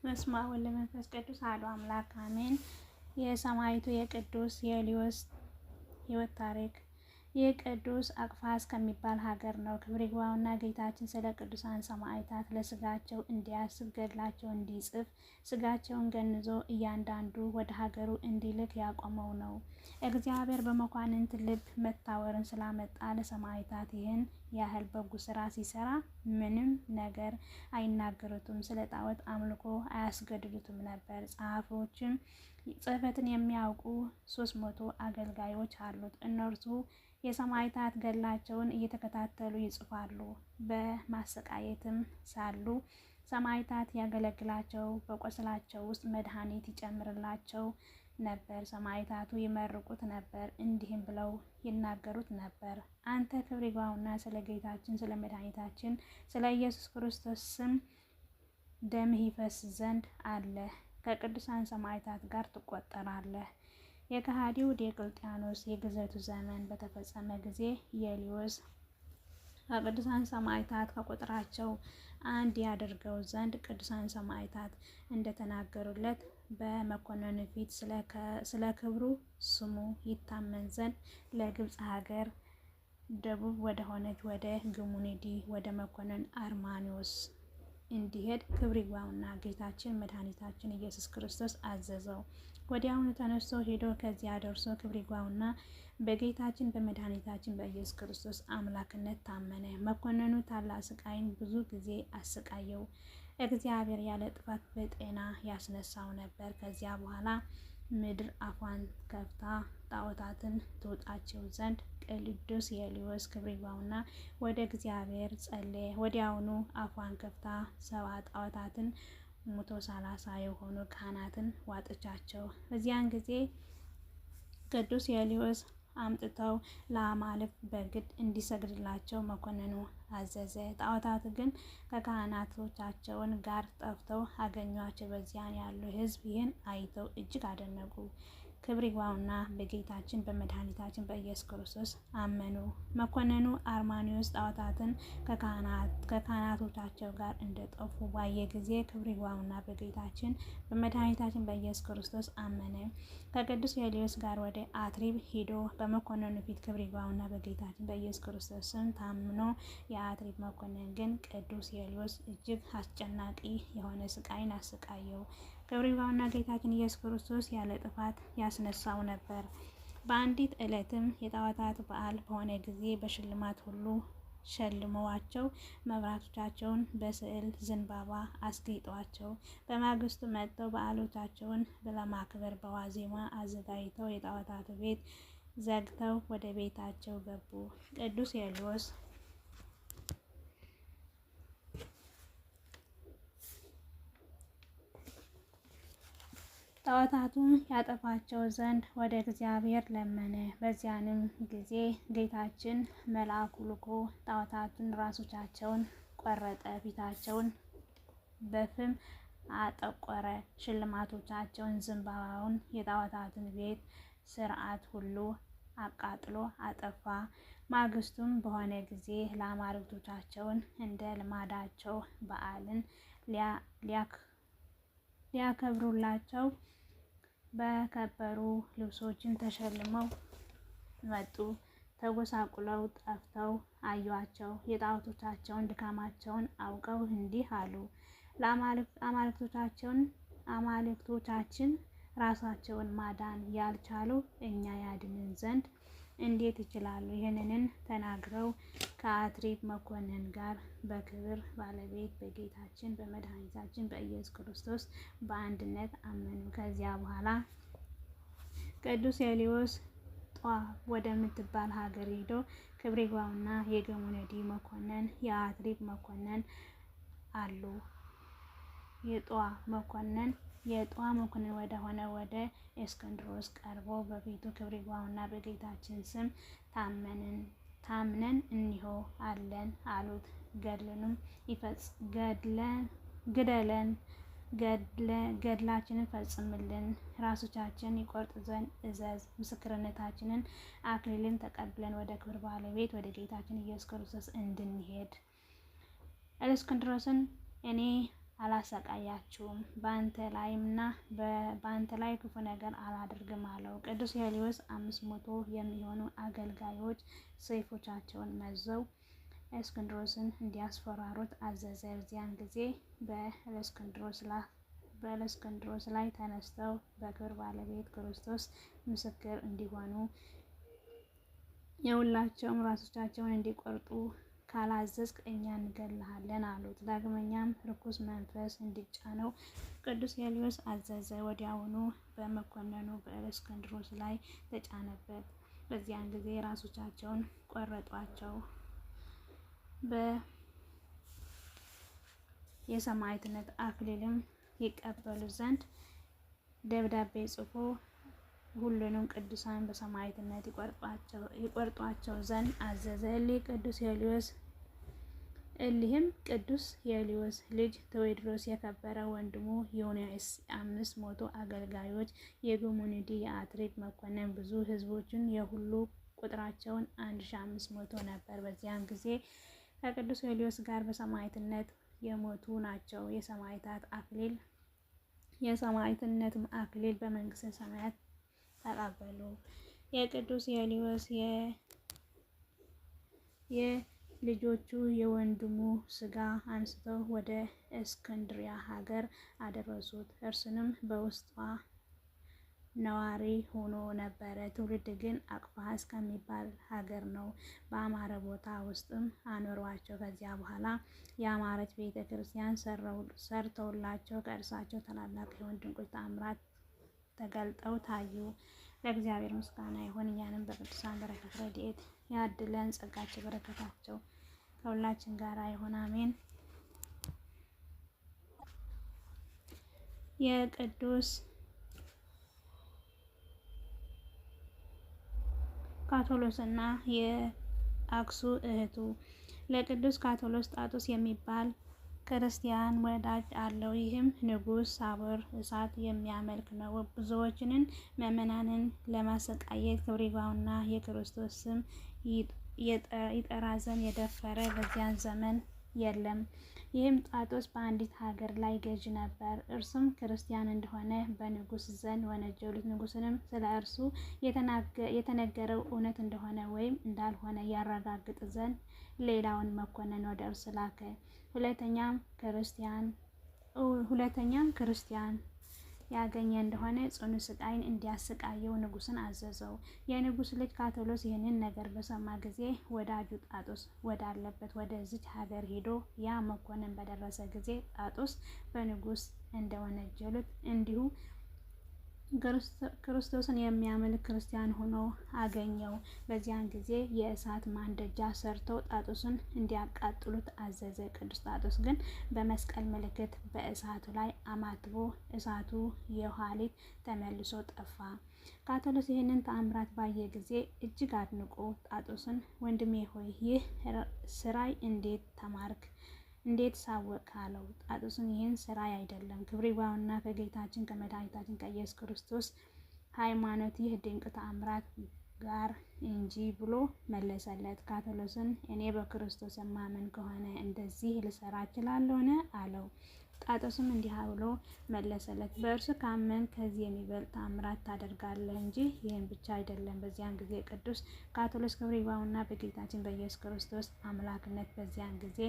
በስመ አብ ወወልድ ወመንፈስ ቅዱስ አሐዱ አምላክ አሜን። የሰማዕቱ የቅዱስ የልዮስ ሕይወት ታሪክ። ይህ ቅዱስ አቅፋስ ከሚባል ሀገር ነው። ክብር ይግባውና ጌታችን ስለ ቅዱሳን ሰማዕታት ለስጋቸው እንዲያስብ ገድላቸው እንዲጽፍ ስጋቸውን ገንዞ እያንዳንዱ ወደ ሀገሩ እንዲልክ ያቆመው ነው። እግዚአብሔር በመኳንንት ልብ መታወርን ስላመጣ ለሰማዕታት ይህን ያህል በጎ ስራ ሲሰራ ምንም ነገር አይናገሩትም። ስለ ጣዖት አምልኮ አያስገድሉትም ነበር። ጸሐፊዎችም ጽሕፈትን የሚያውቁ 300 አገልጋዮች አሉት። እነርሱ የሰማዕታት ገድላቸውን እየተከታተሉ ይጽፋሉ። በማሰቃየትም ሳሉ ሰማዕታት ያገለግላቸው፣ በቆስላቸው ውስጥ መድኃኒት ይጨምርላቸው ነበር። ሰማዕታቱ ይመርቁት ነበር፣ እንዲህም ብለው ይናገሩት ነበር። አንተ ክብር ይግባውና ስለ ጌታችን ስለ መድኃኒታችን ስለ ኢየሱስ ክርስቶስ ስም ደምህ ይፈስ ዘንድ አለ ከቅዱሳን ሰማዕታት ጋር ትቆጠራለህ። የከሃዲው ዲዮቅልጥያኖስ የግዘቱ ዘመን በተፈጸመ ጊዜ የልዮስ ከቅዱሳን ሰማዕታት ከቁጥራቸው አንድ ያደርገው ዘንድ ቅዱሳን ሰማዕታት እንደተናገሩለት በመኮንኑ ፊት ስለ ክብሩ ስሙ ይታመን ዘንድ ለግብፅ ሀገር ደቡብ ወደ ሆነች ወደ ግሙኒዲ ወደ መኮንን አርማኒዎስ እንዲሄድ ክብር ይግባውና ጌታችን መድኃኒታችን ኢየሱስ ክርስቶስ አዘዘው። ወዲያውኑ ተነስቶ ሄዶ ከዚያ ደርሶ ክብር ይግባውና በጌታችን በመድኃኒታችን በኢየሱስ ክርስቶስ አምላክነት ታመነ። መኮንኑ ታላቅ ስቃይን ብዙ ጊዜ አሰቃየው። እግዚአብሔር ያለ ጥፋት በጤና ያስነሳው ነበር። ከዚያ በኋላ ምድር አፏን ከፍታ ጣዖታትን ትውጣቸው ዘንድ ቅዱስ የልዮስ ክብር ይግባውና ወደ እግዚአብሔር ጸለየ። ወዲያውኑ አፏን ከፍታ 70 ጣዖታትን 130 የሆኑ ካህናትን ዋጠቻቸው። በዚያን ጊዜ ቅዱስ የልዮስ አምጥተው ለአማልክት በግድ እንዲሰግድላቸው መኮንኑ አዘዘ። ጣዖታት ግን ከካህናቶቻቸውን ጋር ጠፍተው አገኟቸው። በዚያን ያሉ ሕዝብ ይህን አይተው እጅግ አደነቁ። ክብር ይግባውና በጌታችን በመድኃኒታችን በኢየሱስ ክርስቶስ አመኑ። መኮንኑ አርማኒዎስ ጣዖታትን ከካህናቶቻቸው ጋር እንደጠፉ ባየ ጊዜ ክብር ይግባውና በጌታችን በመድኃኒታችን በኢየሱስ ክርስቶስ አመነ። ከቅዱስ የልዮስ ጋር ወደ አትሪብ ሄዶ በመኮንኑ ፊት ክብር ይግባውና በጌታችን በኢየሱስ ክርስቶስ ስም ታምኖ የአትሪብ መኮንን ግን ቅዱስ የልዮስ እጅግ አስጨናቂ የሆነ ስቃይን አሰቃየው። ክብር ይግባውና ጌታችን ኢየሱስ ክርስቶስ ያለ ጥፋት ያስነሳው ነበር። በአንዲት ዕለትም የጣዖታት በዓል በሆነ ጊዜ በሽልማት ሁሉ ሸልመዋቸው መብራቶቻቸውን በስዕል ዘንባባ አስጌጧቸው። በማግስቱ መጥተው በዓሎቻቸውን ለማክበር በዋዜማ አዘጋጅተው የጣዖታቱ ቤት ዘግተው ወደ ቤታቸው ገቡ። ቅዱስ የልዮስ ጣዖታቱን ያጠፋቸው ዘንድ ወደ እግዚአብሔር ለመነ። በዚያንም ጊዜ ጌታችን መልአኩ ልኮ ጣዖታቱን ራሶቻቸውን ቆረጠ፣ ፊታቸውን በፍም አጠቆረ፣ ሽልማቶቻቸውን፣ ዘንባባውን፣ የጣዖታቱን ቤት ሥርዓት ሁሉ አቃጥሎ አጠፋ። ማግስቱም በሆነ ጊዜ ለአማልክቶቻቸውን እንደ ልማዳቸው በዓልን ሊያከብሩላቸው በከበሩ ልብሶችን ተሸልመው መጡ። ተጎሳቁለው ጠፍተው አዩአቸው። የጣዖቶቻቸውን ድካማቸውን አውቀው እንዲህ አሉ፣ አማልክቶቻችን ራሳቸውን ማዳን ያልቻሉ እኛ ያድንን ዘንድ እንዴት ይችላሉ? ይህንን ተናግረው ከአትሪብ መኮንን ጋር በክብር ባለቤት በጌታችን በመድኃኒታችን በኢየሱስ ክርስቶስ በአንድነት አመኑ። ከዚያ በኋላ ቅዱስ የልዮስ ጧ ወደምትባል ሀገር ሄዶ ክብር ይግባውና የገሙነዲ መኮንን የአትሪብ መኮንን አሉ። የጧ መኮንን ወደ ሆነ ወደ እስክንድሮስ ቀርቦ በፊቱ ክብር ይግባውና በጌታችን ስም ታምነን እንሆ አለን አሉት። ገድላችንን ፈጽምልን፣ ራሶቻችን ይቆርጥ ዘንድ እዘዝ፣ ምስክርነታችንን አክሊልን ተቀብለን ወደ ክብር ባለቤት ወደ ጌታችን ኢየሱስ ክርስቶስ እንድንሄድ። እስክንድሮስን እኔ አላሰቃያችሁም፣ በአንተ ላይ ክፉ ነገር አላደርግም አለው። ቅዱስ ሄልዮስ 500 የሚሆኑ አገልጋዮች ሰይፎቻቸውን መዘው እስክንድሮስን እንዲያስፈራሩት አዘዘ። በዚያን ጊዜ በእስክንድሮስ ላይ ተነስተው በክብር ባለቤት ክርስቶስ ምስክር እንዲሆኑ የሁላቸውም ራሶቻቸውን እንዲቆርጡ ካላዘዝክ እኛ እንገድልሃለን አሉት። ዳግመኛም ርኩስ መንፈስ እንዲጫነው ቅዱስ ሄልዮስ አዘዘ። ወዲያውኑ በመኮንኑ በእስክንድሮስ ላይ ተጫነበት። በዚያን ጊዜ ራሶቻቸውን ቆረጧቸው። የሰማዕትነት አክሊልም ይቀበሉ ዘንድ ደብዳቤ ጽፎ ሁሉንም ቅዱሳን በሰማዕትነት ይቆርጧቸው ዘንድ አዘዘ። እሊህም ቅዱስ ሄልዮስ ልጅ ቴዎድሮስ፣ የከበረ ወንድሙ ዮንያስ፣ 500 አገልጋዮች፣ የገሙኑዲ የአትሪክ መኮንን፣ ብዙ ሕዝቦችን የሁሉ ቁጥራቸውን 1500 ነበር። በዚያን ጊዜ ከቅዱስ ሄልዮስ ጋር በሰማዕትነት የሞቱ ናቸው። የሰማዕትነትም አክሊል በመንግስተ ሰማያት ተቀበሉ። የቅዱስ ሄልዮስ የልጆቹ የወንድሙ ስጋ አንስተው ወደ እስክንድሪያ ሀገር አደረሱት። እርሱንም በውስጧ ነዋሪ ሆኖ ነበረ። ትውልድ ግን አቅፋስ ከሚባል ሀገር ነው። በአማረ ቦታ ውስጥም አኖሯቸው። ከዚያ በኋላ የአማረች ቤተ ክርስቲያን ሰርተውላቸው ከእርሳቸው ታላላቅ የሆኑ ድንቆች ተአምራት ተገልጠው ታዩ። ለእግዚአብሔር ምስጋና ይሁን። እኛንም በቅዱሳን በረከት ረድኤት ያድለን። ጸጋቸው በረከታቸው ከሁላችን ጋር ይሁን፣ አሜን። የቅዱስ ካቶሎስና የአክሱ እህቱ። ለቅዱስ ካቶሎስ ጣጦስ የሚባል ክርስቲያን ወዳጅ አለው። ይህም ንጉሥ ሳቦር እሳት የሚያመልክ ነው። ብዙዎችንን ምዕመናንን ለማሰቃየት ክብር ይግባውና የክርስቶስ ስም ይጠራ ዘንድ የደፈረ በዚያን ዘመን የለም። ይህም ጣጦስ በአንዲት ሀገር ላይ ገዥ ነበር። እርሱም ክርስቲያን እንደሆነ በንጉሥ ዘንድ ወነጀሉት። ንጉሥንም ስለ እርሱ የተነገረው እውነት እንደሆነ ወይም እንዳልሆነ ያረጋግጥ ዘንድ ሌላውን መኮንን ወደ እርሱ ላከ። ሁለተኛም ክርስቲያን ያገኘ እንደሆነ ጽኑ ስቃይን እንዲያሰቃየው ንጉሥን አዘዘው። የንጉሥ ልጅ ካቶሎስ ይህንን ነገር በሰማ ጊዜ ወዳጁ ጣጦስ ወዳለበት ወደዚች ሀገር ሄዶ ያ መኮንን በደረሰ ጊዜ ጣጦስ በንጉሥ እንደወነጀሉት እንዲሁ ክርስቶስን የሚያመልክ ክርስቲያን ሆኖ አገኘው። በዚያን ጊዜ የእሳት ማንደጃ ሰርተው ጣጦስን እንዲያቃጥሉት አዘዘ። ቅዱስ ጣጦስ ግን በመስቀል ምልክት በእሳቱ ላይ አማትቦ እሳቱ የኋሊት ተመልሶ ጠፋ። ካቶሎስ ይህንን ተአምራት ባየ ጊዜ እጅግ አድንቆ ጣጦስን ወንድሜ ሆይ ይህ ስራይ እንዴት ተማርክ? እንዴት ሳወቅ አለው። ጣጦስም ይህን ስራይ አይደለም ክብር ይግባውና ከጌታችን ከመድኃኒታችን ከኢየሱስ ክርስቶስ ሃይማኖት ይህ ድንቅ ተአምራት ጋር እንጂ ብሎ መለሰለት። ካቶሎስን እኔ በክርስቶስ የማመን ከሆነ እንደዚህ ልሰራ እችላለሁን? አለው። ጣጦስም እንዲህ ብሎ መለሰለት፣ በእርሱ ካመን ከዚህ የሚበልጥ ተአምራት ታደርጋለህ እንጂ ይህን ብቻ አይደለም። በዚያን ጊዜ ቅዱስ ካቶሎስ ክብር ይግባውና በጌታችን በኢየሱስ ክርስቶስ አምላክነት በዚያን ጊዜ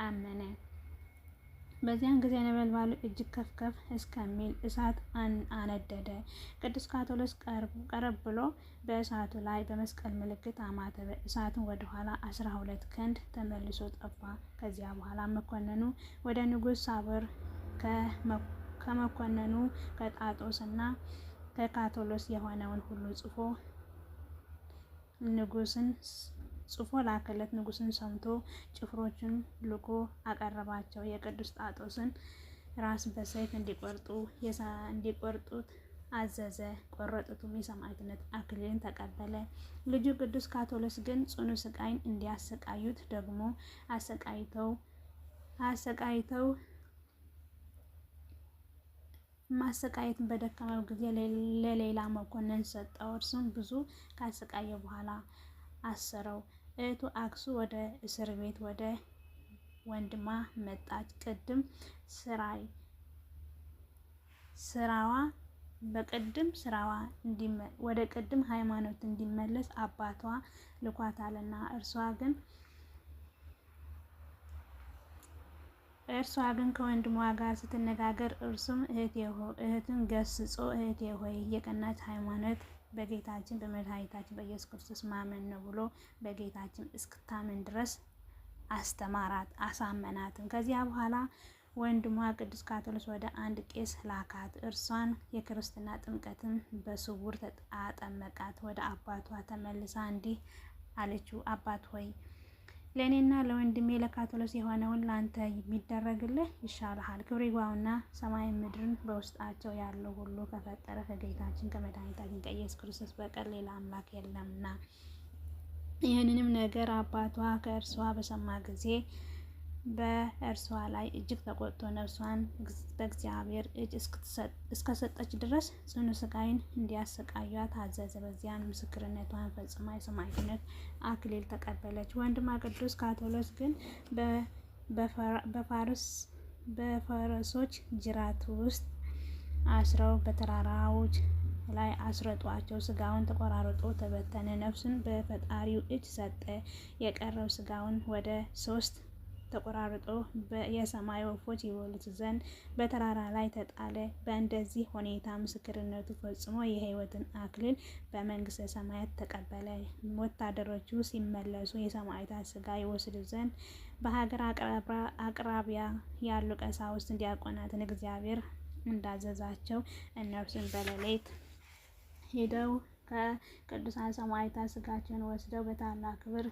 አመነ። በዚያን ጊዜ ነበልባሉ እጅግ ከፍ እስከሚል እሳት አነደደ። ቅዱስ ካቶሎስ ቀረብ ብሎ በእሳቱ ላይ በመስቀል ምልክት አማተበ። እሳቱን ወደ ኋላ 12 ክንድ ተመልሶ ጠፋ። ከዚያ በኋላ መኮንኑ ወደ ንጉሥ ሳቦር ከመኮንኑ ከጣጦስና ከካቶሎስ የሆነውን ሁሉ ጽፎ ላከለት። ንጉሥን ሰምቶ ጭፍሮችን ልኮ አቀረባቸው። የቅዱስ ጣጦስን ራስ በሰይፍ እንዲቆርጡት አዘዘ። ቆረጡትም። የሰማዕትነት አክሊልን ተቀበለ። ልጁ ቅዱስ ካቶሎስ ግን ጽኑ ስቃይን እንዲያሰቃዩት ደግሞ ማሰቃየትን በደከመው ጊዜ ለሌላ መኮንን ሰጠው። እርሱም ብዙ ካሰቃየ በኋላ አሰረው። እህቱ አክሱ ወደ እስር ቤት ወደ ወንድሟ መጣች። ወደ ቅድም ሃይማኖት እንዲመለስ አባቷ ልኳታልና እርሷ ግን ከወንድሟ ጋር ስትነጋገር እርሱም እህቱን ገስጾ እህቴ ሆይ የቀናች ሃይማኖት በጌታችን በመድኃኒታችን በኢየሱስ ክርስቶስ ማመን ነው ብሎ በጌታችን እስክታምን ድረስ አስተማራት፣ አሳመናትም። ከዚያ በኋላ ወንድሟ ቅዱስ ካቶሎስ ወደ አንድ ቄስ ላካት። እርሷን የክርስትና ጥምቀትን በስውር አጠመቃት። ወደ አባቷ ተመልሳ እንዲህ አለችው፣ አባት ሆይ ለእኔና ለወንድሜ ለካቶሎስ የሆነውን ለአንተ የሚደረግልህ ይሻልሃል። ክብር ይግባውና ሰማይ ምድርን በውስጣቸው ያለው ሁሉ ከፈጠረ ከጌታችን ከመድኃኒታችን ከኢየሱስ ክርስቶስ በቀር ሌላ አምላክ የለምና። ይህንንም ነገር አባቷ ከእርሷ በሰማ ጊዜ በእርሷ ላይ እጅግ ተቆጥቶ ነፍሷን በእግዚአብሔር እጅ እስከሰጠች ድረስ ጽኑ ስቃይን እንዲያሰቃዩት አዘዘ። በዚያን ምስክርነቷን ፈጽማ የሰማዕትነት አክሊል ተቀበለች። ወንድሟ ቅዱስ ካቶሎስ ግን በፈረሶች ጅራት ውስጥ አስረው በተራራዎች ላይ አስረጧቸው። ስጋውን ተቆራርጦ ተበተነ። ነፍሱን በፈጣሪው እጅ ሰጠ። የቀረው ስጋውን ወደ 3 ተቆራርጦ የሰማይ ወፎች ይበሉት ዘንድ በተራራ ላይ ተጣለ። በእንደዚህ ሁኔታ ምስክርነቱ ፈጽሞ የሕይወትን አክሊል በመንግስተ ሰማያት ተቀበለ። ወታደሮቹ ሲመለሱ የሰማዕታት ስጋ ይወስዱ ዘንድ በሀገር አቅራቢያ ያሉ ቀሳውስት ዲያቆናትን እግዚአብሔር እንዳዘዛቸው እነርሱን በሌሊት ሄደው ከቅዱሳን ሰማዕታት ስጋቸውን ወስደው በታላቅ ክብር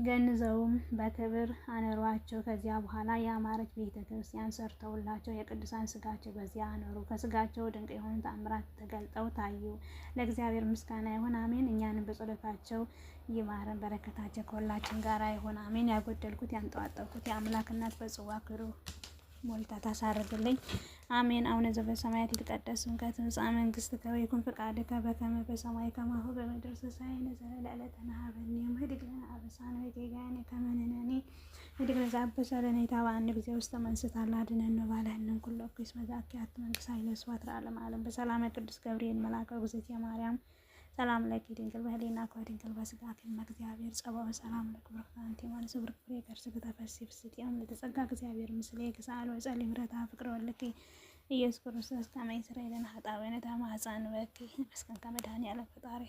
ገንዘውም በክብር አኖሯቸው። ከዚያ በኋላ ያማረች ቤተ ክርስቲያን ሰርተውላቸው የቅዱሳን ስጋቸው በዚያ አኖሩ። ከስጋቸው ድንቅ የሆኑ ተአምራት ተገልጠው ታዩ። ለእግዚአብሔር ምስጋና ይሁን፣ አሜን። እኛንም በጸሎታቸው ይማረን፣ በረከታቸው ከሁላችን ጋር ይሁን፣ አሜን። ያጎደልኩት ያንጠዋጠብኩት የአምላክ እናት በጽዋ ክብሩ ሞልታ ታሳርግልኝ፣ አሜን። አቡነ ዘበሰማያት ይትቀደስ ስምከ ትምጻእ መንግሥትከ ወይኩን ፈቃድከ በከመ በሰማይ ከማሁ በምድር ሲሳየነ ዘለለዕለትነ ሀበነ ዮም ህድግ ለነ አበሳነ ወጌጋየነ ከመ ንሕነኒ ህድግ ለዘአበሰ ለነ ኢታብአነ ጊዜ ውስተ መንሥት አላ አድኅነነ ባልሐነነ ኩሎ እኩይ እስመ ዘአኪያት መንግሥት ኃይለ ስብሐት ለዓለመ ዓለም። በሰላመ ቅዱስ ገብርኤል መልአከ እግዝእትየ ማርያም ሰላም ለኪ ድንግል በህሊናኪ ወድንግል በሥጋኪ እም እግዚአብሔር ጸባኦት ሰላም ለኪ ብሩክት አንቲ እምአንስት ፍሬ ከርሥኪ ተፈሥሒ ፍስሕት ለተጸጋ እግዚአብሔር ምስሌኪ ሰአሊ ወጸልይ ምሕረተ ፍቅር ወልድኪ ኢየሱስ ክርስቶስ ከመ ይስረይ ለነ ኃጣውኢነ ተማኅፀንበኪ መስቀል ከመድኃኔዓለም ፈጣሪ